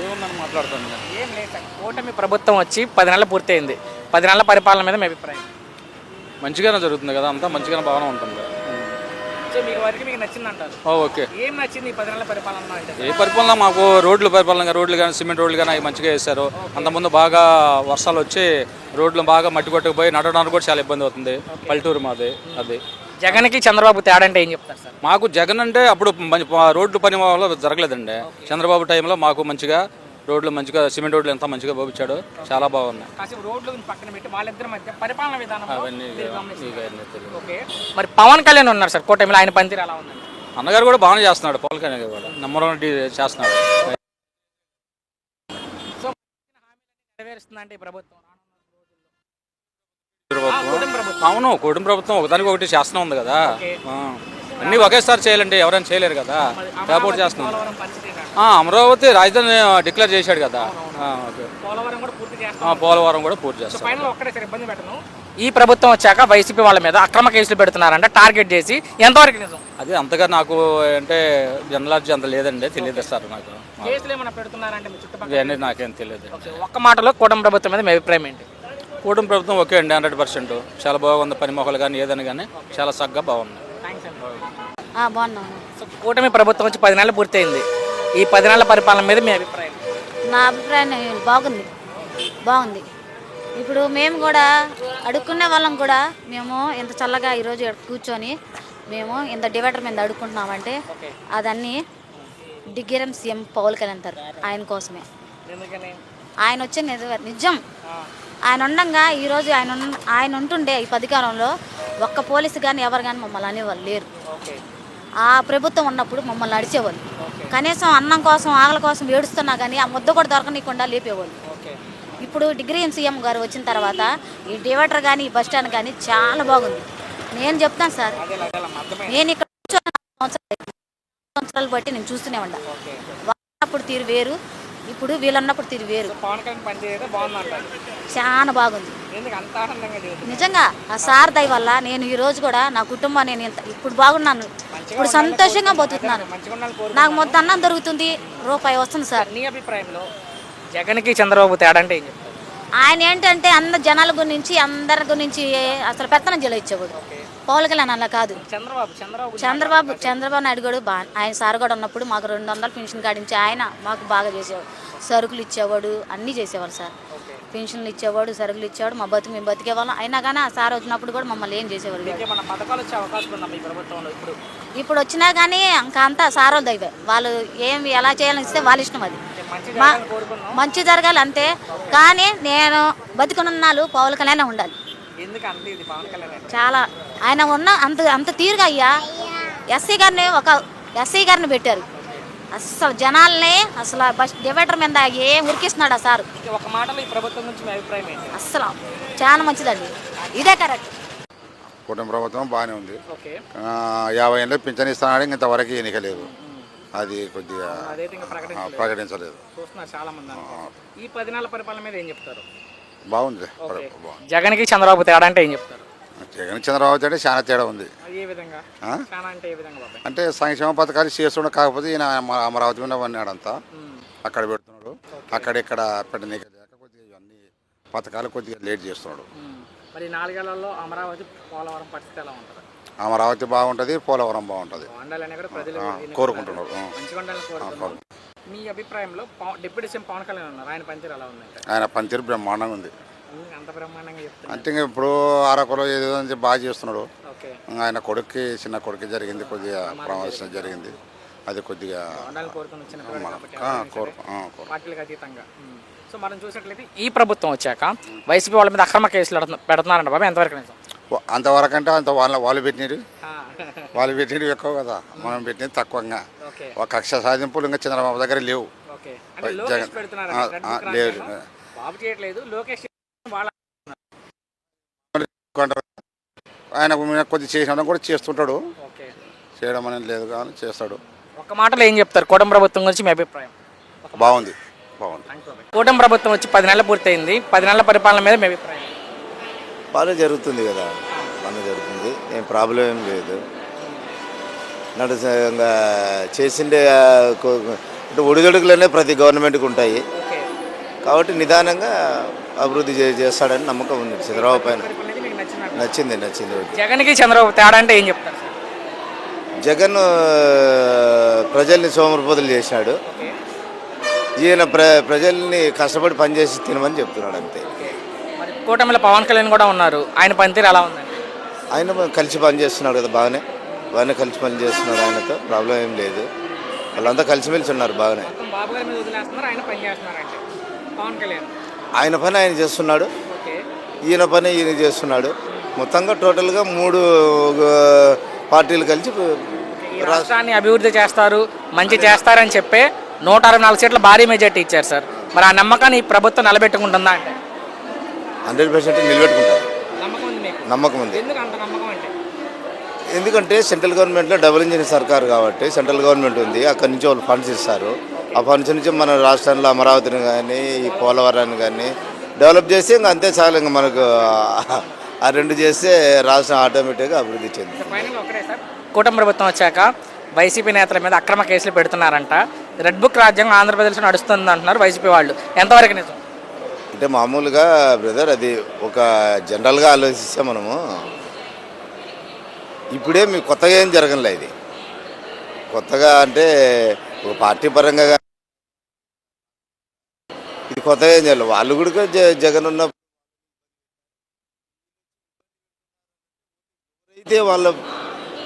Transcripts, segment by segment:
ఏముందని మాట్లాడుతాను. ఏం లేదు సార్. కూటమి ప్రభుత్వం వచ్చి 10 నెలలు పూర్తయింది. 10 నెలల పరిపాలన మీద మీ అభిప్రాయం? మంచిగానే జరుగుతుంది కదా, అంతా మంచిగానే బాగానే ఉంటుంది. సో మీకు నచ్చింది అంటారు. ఓకే. ఏం నచ్చింది ఈ 10 నెలల పరిపాలన అంటే? ఏ పరిపాలన మాకు రోడ్లు పరిపాలన, రోడ్లు కానీ సిమెంట్ రోడ్లు కానీ అవి మంచిగా వేశారు. అంతకుముందు బాగా వర్షాలు వచ్చి రోడ్లు బాగా మట్టి కొట్టుకుపోయి నడవడానికి కూడా చాలా ఇబ్బంది అవుతుంది. పల్లెటూరు మాది. అది జగన్కి చంద్రబాబు తేడా అంటే ఏం చెప్తారు సార్? మాకు జగన్ అంటే అప్పుడు రోడ్లు పని వల్ల జరగలేదండి. చంద్రబాబు టైంలో మాకు మంచిగా రోడ్లు, మంచిగా సిమెంట్ రోడ్లు ఎంత మంచిగా బాబిచ్చాడు, చాలా బాగున్నాయి. కాసేపు రోడ్లు పక్కన పెట్టి వాళ్ళిద్దరి మధ్య పరిపాలన విధానం అవన్నీ ఓకే. మరి పవన్ కళ్యాణ్ ఉన్నారు సార్ కూటమిలో, ఆయన పనితీరు ఎలా ఉందండి? అన్నగారు కూడా బాగానే చేస్తున్నాడు. పవన్ కళ్యాణ్ కూడా నెంబర్ 1 చేస్తున్నాడు. సో నెరవేరుస్తుందంటే ఈ ప్రభుత్వం? అవును, కూటమి ప్రభుత్వం ఒకదానికి ఒకటి చేస్తూనే ఉంది కదా. అన్నీ ఒకేసారి చేయాలంటే ఎవరైనా చేయలేరు కదా. సపోర్ట్ చేస్తున్నాం. అమరావతి రాజధాని డిక్లేర్ చేశాడు కదా. పోలవరం కూడా పూర్తి చేస్తాం. ఈ ప్రభుత్వం వచ్చాక వైసీపీ వాళ్ళ మీద అక్రమ కేసులు పెడుతున్నారంట, టార్గెట్ చేసి. ఎంతవరకు నిజం? అది అంతగా నాకు అంటే జనరల్ అంత లేదండి, తెలియదు సార్ నాకు. ఇవన్నీ నాకేం తెలియదు. ఒక్క మాటలో కూటమి ప్రభుత్వం మీద మీ అభిప్రాయం ఏంటి? కూటమి ప్రభుత్వం ఓకే అండి, 100%. చాలా బాగుంది. పని మొక్కలు కానీ ఏదని కానీ చాలా చక్కగా బాగుంది. సో కూటమి ప్రభుత్వం వచ్చి 10 నెలలు పూర్తయింది. ఈ 10 నెలల పరిపాలన మీద మీ అభిప్రాయం? నా అభిప్రాయం బాగుంది. ఇప్పుడు మేము కూడా అడుక్కునే వాళ్ళం కూడా మేము ఇంత చల్లగా ఈరోజు కూర్చొని మేము ఇంత డివైడర్ మీద అడుక్కుంటున్నామంటే అదన్నీ డిగ్గిరం సీఎం పవన్ కళ్యాణ్ అంటారు. ఆయన కోసమే. ఆయన వచ్చే నిజం. ఆయన ఉండంగా ఈరోజు ఆయన ఉంటుండే ఈ అధికారంలో ఒక్క పోలీసు కానీ ఎవరు కానీ మమ్మల్ని అనేవాళ్ళు లేరు. ఆ ప్రభుత్వం ఉన్నప్పుడు మమ్మల్ని అడిచేవాళ్ళు. కనీసం అన్నం కోసం, ఆకలి కోసం ఏడుస్తున్నా కానీ ఆ ముద్ద కూడా దొరకనీయకుండా లేపేవాళ్ళు. ఇప్పుడు డిగ్రీ సీఎం గారు వచ్చిన తర్వాత ఈ డివైడర్ కానీ ఈ బస్ స్టాండ్ కానీ చాలా బాగుంది. నేను చెప్తాను సార్, నేను ఇక్కడ సంవత్సరాలు బట్టి నేను చూస్తూనే ఉన్నా. వాళ్ళప్పుడు తీరు వేరు, ఇప్పుడు వీళ్ళన్నప్పుడు తీరు వేరు. చాలా బాగుంది నిజంగా. ఆ సార్ దయ వల్ల నేను ఈ రోజు కూడా నా కుటుంబం నేను ఇప్పుడు బాగున్నాను. ఇప్పుడు సంతోషంగా బతుకుతున్నాను. నాకు మొత్తం అన్నం దొరుకుతుంది, రూపాయి వస్తుంది సార్. నీ అభిప్రాయంలో జగన్కి చంద్రబాబు తేడా అంటే ఏం చెప్తారు? ఆయన ఏంటంటే అందరు జనాల గురించి అందరి గురించి అసలు పెత్తనం జిల్లా ఇచ్చేవాడు. పవన్ కళ్యాణ్ అలా కాదు. చంద్రబాబు నాయుడు కూడా ఆయన సార్ కూడా ఉన్నప్పుడు మాకు 200 పెన్షన్ కాడించి ఆయన మాకు బాగా చేసేవాడు. సరుకులు ఇచ్చేవాడు, అన్నీ చేసేవాడు సార్. పెన్షన్లు ఇచ్చేవాడు, సరుకులు ఇచ్చేవాడు. మా బతుకు మేము బతికేవాళ్ళం. అయినా కానీ ఆ సార్ వచ్చినప్పుడు కూడా మమ్మల్ని ఏం చేసేవాళ్ళు. ఇప్పుడు వచ్చినా కానీ ఇంకా అంతా సారోలు దైవే. వాళ్ళు ఏమి ఎలా చేయాలని ఇస్తే వాళ్ళ ఇష్టం. అది మంచి జరగాలి అంతే. కానీ నేను బతికున్నాళ్ళు పవన్ కళ్యాణ్ ఉండాలి. చాలా ఆయన ఉన్న అంత తీరుగా అయ్యా. ఎస్సీ గారిని పెట్టారు. అసలు జనాల్ని అసలు బస్ డివైడర్ మీద ఏం ఉరికిస్తున్నాడు ఆ సార్. ఒక మాటలో ఈ ప్రభుత్వం నుంచి మీ అభిప్రాయం ఏంటి? అసలు చాలా మంచిదండి. ఇదే కరెక్ట్. కూటమి ప్రభుత్వం బాగానే ఉంది. 50 ఏళ్ళు పింఛన్ ఇస్తున్నాడు, ఇంతవరకు ఎన్నికలేదు. అది కొద్దిగా ప్రకటించలేదు. ఈ 10 నెలల పరిపాలన మీద ఏం చెప్తారు? బాగుంది. జగన్కి చంద్రబాబు తేడా అంటే ఏం చెప్తారు? జగన్ చంద్రబాబు అంటే చాలా తేడా ఉంది. అంటే సంక్షేమ పథకాలు చేస్తుండే, కాకపోతే ఈయన అమరావతి మీద పడినాడంతా అక్కడ పెడుతున్నాడు. అక్కడిక్కడ పెట్టనీక లేక కొద్దిగా ఇవన్నీ పథకాలు కొద్దిగా లేట్ చేస్తున్నాడు. మరి 4 ఏళ్లలో అమరావతి పోలవరం పరిస్థితి ఎలా ఉంటుంది? అమరావతి బాగుంటుంది, పోలవరం బాగుంటుంది కోరుకుంటున్నారు. మీ అభిప్రాయంలో డిప్యూటీ సీఎం పవన్ కళ్యాణ్ ఉన్నారు, ఆయన పనితీరు ఎలా ఉంది? ఆయన పనితీరు బ్రహ్మాండంగా ఉంది. అంత బ్రహ్మాండంగా చెప్తాను అంటే ఇప్పుడు అరకులో ఏదో బాగా చేస్తున్నాడు. ఆయన కొడుక్కి, చిన్న కొడుకు జరిగింది, కొద్దిగా ప్రమాదం జరిగింది. అది కొద్దిగా సో మనం చూసినట్లయితే ఈ ప్రభుత్వం వచ్చాక వైసీపీ వాళ్ళ మీద అక్రమ కేసులు పెడుతున్నారంట బాబు, ఎంతవరకు నిజం? అంతవరకు అంటే అంత వాళ్ళు పెట్టినవి ఎక్కువ కదా, మనం పెట్టినది తక్కువగా. ఒక కక్ష సాధింపులు ఇంకా చంద్రబాబు దగ్గర లేవు. ఆయన కొద్ది చేసిన కూడా చేస్తుంటాడు, చేయడం అనేది లేదు కానీ చేస్తాడు. ఒక మాటలో ఏం చెప్తారు కూటమి ప్రభుత్వం గురించి మీ అభిప్రాయం? బాగుంది. కూటమి ప్రభుత్వం వచ్చి 10 నెలలు పూర్తయింది. 10 నెలల పరిపాలన మీద మీ అభిప్రాయం? బాగా జరుగుతుంది కదా, బాగా జరుగుతుంది, ఏం ప్రాబ్లం ఏం లేదు. చేసిండే అంటే ఒడిదొడుకులనే ప్రతి గవర్నమెంట్కి ఉంటాయి ఓకే. కాబట్టి నిదానంగా అభివృద్ధి చేస్తాడని నమ్మకం ఉంది చంద్రబాబు పైన. పరిపాలన మీకు నచ్చినట్టు. నచ్చింది. జగన్కి చంద్రబాబు తేడా అంటే ఏం చెప్తారు సార్? జగన్ ప్రజల్ని సోమరిపోతులు చేశాడు. ఓకే. ఈయన ప్రజల్ని కష్టపడి పనిచేసి తినమని చెప్తున్నాడు అంతే. ఓకే. మరి కూటమిలో పవన్ కళ్యాణ్ కూడా ఉన్నారు, ఆయన పనితీరు ఎలా ఉందండి? ఆయన కలిసి పని చేస్తున్నాడు కదా, బాగానే కలిసి పని చేస్తున్నాడు. ఆయనతో ప్రాబ్లం ఏం లేదు, వాళ్ళంతా కలిసిమెలిసి ఉన్నారు బాగానే. మొత్తం బాబు గారి మీద వదిలేస్తున్నారు, ఆయన పని చేస్తున్నారంటే పవన్ కళ్యాణ్. ఆయన పని ఆయన చేస్తున్నాడు, ఓకే. ఈయన పని ఈయన చేస్తున్నాడు. మొత్తంగా టోటల్గా 3 పార్టీలు కలిసి ఈ రాష్ట్రాన్ని అభివృద్ధి చేస్తారు, మంచి చేస్తారని చెప్పే 164 సీట్ల భారీ మెజార్టీ ఇచ్చారు సార్. మరి ఆ నమ్మకాన్ని ఈ ప్రభుత్వం నిలబెట్టుకుంటుందా అంటే? 100% నిలబెట్టుకుంటారు. నమ్మకం ఉంది మీకు? నమ్మకం ఉంది. ఎందుకు అంత నమ్మకం అంటే? ఎందుకంటే సెంట్రల్ గవర్నమెంట్లో డబుల్ ఇంజిన్ సర్కారు కాబట్టి సెంట్రల్ గవర్నమెంట్ ఉంది, అక్కడి నుంచి వాళ్ళు ఫండ్స్ ఇస్తారు. ఆ ఫండ్స్ నుంచి మన రాష్ట్రంలో అమరావతిని కానీ ఈ పోలవరాన్ని కానీ డెవలప్ చేస్తే ఇంకా అంతే చాలు. ఇంకా మనకు ఆ 2 చేస్తే రాష్ట్రం ఆటోమేటిక్గా అభివృద్ధి చెంది. ఫైనల్గా ఒకటే సార్, కూటమి ప్రభుత్వం వచ్చాక వైసీపీ నేతల మీద అక్రమ కేసులు పెడుతున్నారంట. రెడ్ బుక్ రాజ్యాంగం ఆంధ్రప్రదేశ్లో నడుస్తుంది అంటున్నారు వైసీపీ వాళ్ళు, ఎంతవరకు నిజం? అంటే మామూలుగా బ్రదర్ అది ఒక జనరల్గా ఆలోచిస్తే మనము ఇప్పుడే మీకు కొత్తగా ఏం జరగలే. ఇది కొత్తగా అంటే ఒక పార్టీ పరంగా ఇది కొత్తగా ఏం జరగలేదు. వాళ్ళు కూడా జగన్ ఉన్న అయితే వాళ్ళ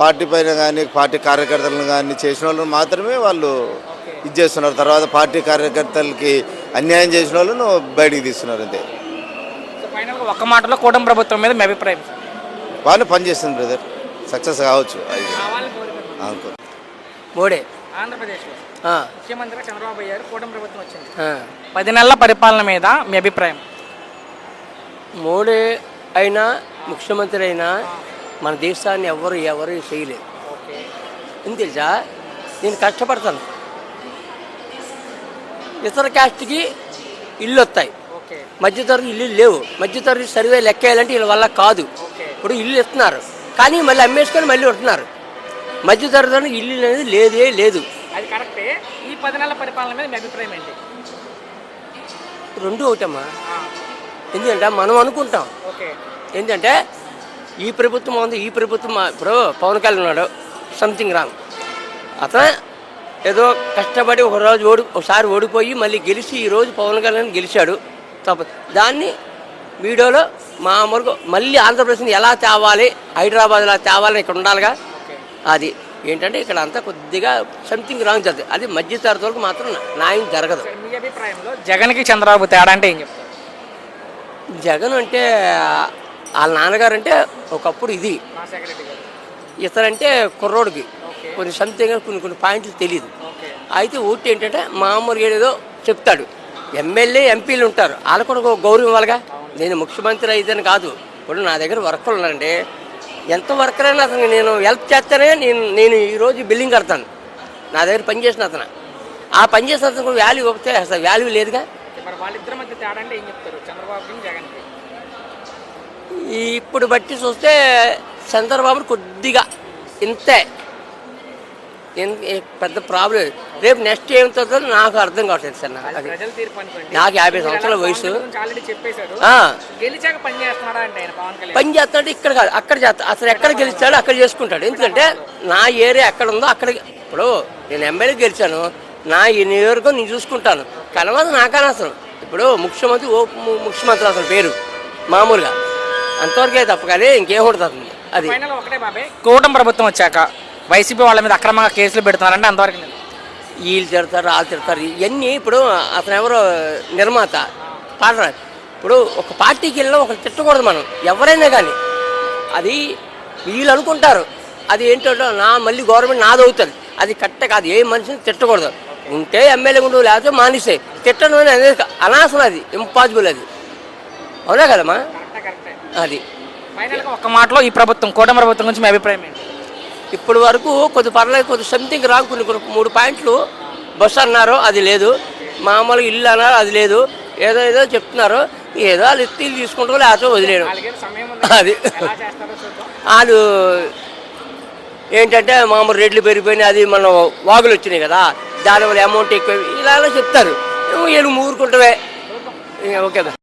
పార్టీ పైన కానీ పార్టీ కార్యకర్తలను కానీ చేసిన వాళ్ళని మాత్రమే వాళ్ళు ఇది చేస్తున్నారు. తర్వాత పార్టీ కార్యకర్తలకి అన్యాయం చేసిన వాళ్ళను బయటికి తీస్తున్నారు అంతే. ఫైనల్గా ఒక్క మాటలో కూటమి ప్రభుత్వం మీద మీ అభిప్రాయం? వాళ్ళు పనిచేస్తుంది బ్రదర్, సక్సెస్ కావచ్చు. అది అనుకో మోడే ఆంధ్రప్రదేశ్లో ఆ, ముఖ్యమంత్రిగా చంద్రబాబు అయ్యారు, కూటమి ప్రభుత్వం వచ్చింది. ఆ. 10 నెలల పరిపాలన మీద మీ అభిప్రాయం? మోడే అయినా ముఖ్యమంత్రి అయినా మన దేశాన్ని ఎవరు చేయలేదు. ఓకే. ఎందుకు తెలుసా? నేను కష్టపడతాను, ఇతర క్యాస్ట్కి ఇల్లు వస్తాయి, ఓకే. మధ్యతరగతి ఇల్లు లేవు. మధ్యతరగతి సర్వే లెక్క వేయాలంటే వీళ్ళ వల్ల కాదు. ఓకే. ఇప్పుడు ఇల్లు ఇస్తున్నారు కానీ మళ్ళీ అమ్మేసుకొని మళ్ళీ ఉంటున్నారు. మధ్యతరగతి ఇల్లు అనేది లేదు. అది కరెక్టే. ఈ 10 నెలల పరిపాలన మీద మీ అభిప్రాయం ఏంటి? 2 ఒకటమ్మా. ఎందుకంటే మనం అనుకుంటాం ఓకే. ఏంటంటే ఈ ప్రభుత్వం ఉంది, ఈ ప్రభుత్వం ఇప్పుడు పవన్ కళ్యాణ్ ఉన్నాడు, సంథింగ్ రాంగ్. అతను ఏదో కష్టపడి ఒకసారి ఓడిపోయి మళ్ళీ గెలిచి ఈరోజు పవన్ కళ్యాణ్ గెలిచాడు తప్ప. దాన్ని వీడియోలో మామూలుగా మళ్ళీ ఆంధ్రప్రదేశ్ని ఎలా తేవాలి, హైదరాబాద్లో తేవాలని ఇక్కడ ఉండాలిగా. అది ఏంటంటే ఇక్కడ అంతా కొద్దిగా సంథింగ్ రాంగ్ జరుగుతుంది. అది మధ్యతరగతి వరకు మాత్రం న్యాయం జరగదు. మీ అభిప్రాయంలో జగన్కి చంద్రబాబు తేడా అంటే ఏం చెప్తారు? జగన్ అంటే వాళ్ళ నాన్నగారు అంటే ఒకప్పుడు ఇది, ఇతరంటే కుర్రోడికి కొన్ని సంథింగ్ కొన్ని పాయింట్లు తెలియదు. అయితే ఊటి ఏంటంటే మామూలుగా ఏదో చెప్తాడు. ఎమ్మెల్యే ఎంపీలు ఉంటారు, వాళ్ళు కూడా ఒక గౌరవం ఇవ్వాలిగా. నేను ముఖ్యమంత్రి అయితేనే కాదు, ఇప్పుడు నా దగ్గర వర్కర్లు ఉన్నారంటే ఎంత వర్కర్ అయినా అతను నేను హెల్ప్ చేస్తేనే నేను ఈరోజు బిల్డింగ్ కడతాను. నా దగ్గర పనిచేసిన అతను ఆ పనిచేసిన అతను కూడా వాల్యూ ఇవ్వతే అసలు వాల్యూ లేదుగా. మరి వాళ్ళిద్దరి మధ్య తేడా అంటే ఏం చెప్తారు, చంద్రబాబుకి జగన్కి? ఇప్పుడు బట్టి చూస్తే చంద్రబాబు కొద్దిగా ఇంతే, పెద్ద ప్రాబ్లం. రేపు నెక్స్ట్ ఏమవుతుందో నాకు అర్థం కావట్లేదు సార్. నాకు 50 సంవత్సరాల వయసు. పని చేస్తాడు ఇక్కడ కాదు అక్కడ చేస్తాడు. అసలు ఎక్కడ గెలిచాడో అక్కడ చేసుకుంటాడు. ఎందుకంటే నా ఏరియా ఎక్కడ ఉందో అక్కడ. ఇప్పుడు నేను ఎమ్మెల్యే గెలిచాను, నా ఈ నియోజకవర్గం నేను చూసుకుంటాను. కలవదు నాకని అసలు. ఇప్పుడు ముఖ్యమంత్రి ముఖ్యమంత్రి అసలు పేరు మామూలుగా అంతవరకే తప్ప కానీ ఇంకేముంటుంది. అది ఒకటే బాబాయ్, కూటమి ప్రభుత్వం వచ్చాక వైసీపీ వాళ్ళ మీద అక్రమంగా కేసులు పెడుతున్నారంటే అంతవరకు వీళ్ళు తిడతారు, వాళ్ళు తిడతారు. ఇవన్నీ ఇప్పుడు అతను ఎవరో నిర్మాత పాడరా. ఇప్పుడు ఒక పార్టీకి వెళ్ళినా ఒకరు తిట్టకూడదు మనం, ఎవరైనా కానీ. అది వీళ్ళు అనుకుంటారు అది ఏంటో మళ్ళీ గవర్నమెంట్ నాది అవుతుంది. అది కరెక్ట్ కాదు. ఏ మనిషిని తిట్టకూడదు. ఉంటే ఎమ్మెల్యే ఉండు, లేకపోతే మానేసే. తిట్టడం అనేది అనవసరం, అది ఇంపాసిబుల్. అది అవునా కదమ్మా? అది ఒక మాటలో ఈ ప్రభుత్వం కూటమి ప్రభుత్వం గురించి మీ అభిప్రాయం ఏంటి? ఇప్పటి వరకు కొద్ది పర్లేదు, కొద్ది సంథింగ్ రాంగ్. కొన్ని 3 పాయింట్లు బస్సు అన్నారు, అది లేదు. మామూలుగా ఇల్లు అన్నారు, అది లేదు. ఏదో చెప్తున్నారు, ఏదో వాళ్ళు ఎత్తిలు తీసుకుంటారు, లేకపోతే వదిలేయడం. అది వాళ్ళు ఏంటంటే మామూలు రేట్లు పెరిగిపోయినాయి. అది మన వాగులు వచ్చినాయి కదా, దానివల్ల అమౌంట్ ఎక్కువ ఇలా చెప్తారు. వీళ్ళు ఊరుకుంటావే. ఓకే.